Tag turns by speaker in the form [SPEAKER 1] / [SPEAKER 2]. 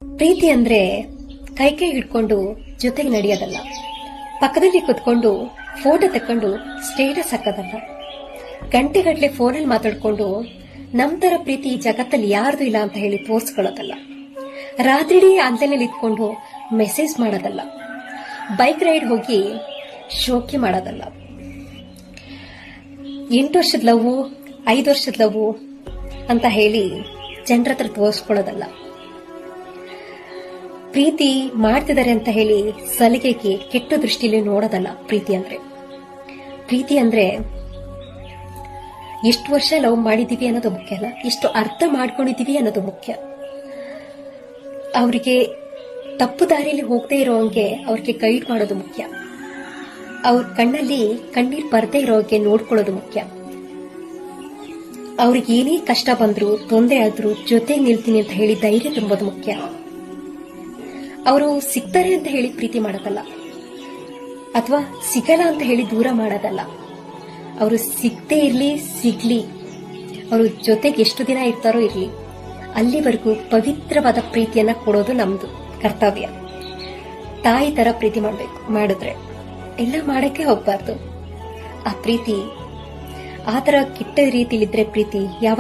[SPEAKER 1] ಪ್ರೀತಿ ಅಂದ್ರೆ ಕೈ ಹಿಡ್ಕೊಂಡು ಜೊತೆಗೆ ನಡೆಯೋದಲ್ಲ, ಪಕ್ಕದಲ್ಲಿ ಕುತ್ಕೊಂಡು ಫೋಟೋ ತಕೊಂಡು ಸ್ಟೇಟಸ್ ಹಾಕೋದಲ್ಲ, ಗಂಟೆಗಟ್ಟಲೆ ಫೋನಲ್ಲಿ ಮಾತಾಡ್ಕೊಂಡು ನಮ್ ತರ ಪ್ರೀತಿ ಈ ಜಗತ್ತಲ್ಲಿ ಯಾರ್ದು ಇಲ್ಲ ಅಂತ ಹೇಳಿ ತೋರ್ಸ್ಕೊಳ್ಳೋದಲ್ಲ, ರಾತ್ರಿಡೀ ಆನ್ಲೈನಲ್ಲಿ ಇಟ್ಕೊಂಡು ಮೆಸೇಜ್ ಮಾಡೋದಲ್ಲ, ಬೈಕ್ ರೈಡ್ ಹೋಗಿ ಶೋಕಿ ಮಾಡೋದಲ್ಲ, 8 ವರ್ಷದ ಲವ್ 5 ವರ್ಷದ ಲವ್ ಅಂತ ಹೇಳಿ ಜನರ ಹತ್ರ ತೋರಿಸ್ಕೊಳ್ಳೋದಲ್ಲ, ಪ್ರೀತಿ ಮಾಡ್ತಿದ್ದಾರೆ ಅಂತ ಹೇಳಿ ಸಲಿಗೆಗೆ ಕೆಟ್ಟ ದೃಷ್ಟಿಯಲ್ಲಿ ನೋಡೋದಲ್ಲ. ಪ್ರೀತಿ ಅಂದ್ರೆ ಎಷ್ಟು ವರ್ಷ ಲವ್ ಮಾಡಿದೀವಿ ಅನ್ನೋದು ಮುಖ್ಯ ಅಲ್ಲ, ಎಷ್ಟು ಅರ್ಥ ಮಾಡ್ಕೊಂಡಿದೀವಿ ಅನ್ನೋದು ಮುಖ್ಯ. ಅವರಿಗೆ ತಪ್ಪು ದಾರಿಯಲ್ಲಿ ಹೋಗದೆ ಇರೋಂಗೆ ಅವ್ರಿಗೆ ಗೈಡ್ ಮಾಡೋದು ಮುಖ್ಯ. ಅವ್ರ ಕಣ್ಣಲ್ಲಿ ಕಣ್ಣೀರ್ ಬರದೇ ಇರೋಂಗೆ ನೋಡ್ಕೊಳ್ಳೋದು ಮುಖ್ಯ. ಅವ್ರಿಗೆ ಏನೇ ಕಷ್ಟ ಬಂದ್ರು ತೊಂದರೆ ಆದ್ರೂ ಜೊತೆಗೆ ನಿಲ್ತೀನಿ ಅಂತ ಹೇಳಿ ಧೈರ್ಯ ತುಂಬೋದು ಮುಖ್ಯ. ಅವರು ಸಿಗ್ತಾರೆ ಅಂತ ಹೇಳಿ ಪ್ರೀತಿ ಮಾಡೋದಲ್ಲ, ಅಥವಾ ಸಿಗಲ್ಲ ಅಂತ ಹೇಳಿ ದೂರ ಮಾಡೋದಲ್ಲ. ಅವರು ಸಿಗದೇ ಇರ್ಲಿ ಸಿಗ್ಲಿ, ಅವರು ಜೊತೆಗೆ ಎಷ್ಟು ದಿನ ಇರ್ತಾರೋ ಇರ್ಲಿ, ಅಲ್ಲಿವರೆಗೂ ಪವಿತ್ರವಾದ ಪ್ರೀತಿಯನ್ನ ಕೊಡೋದು ನಮ್ದು ಕರ್ತವ್ಯ. ತಾಯಿ ತರ ಪ್ರೀತಿ ಮಾಡಿದ್ರೆ ಎಲ್ಲ ಮಾಡಕ್ಕೆ ಹೋಗ್ಬಾರ್ದು. ಆ ಪ್ರೀತಿ ಆ ತರ ಕೆಟ್ಟ ರೀತಿಲಿದ್ರೆ ಪ್ರೀತಿ ಯಾವ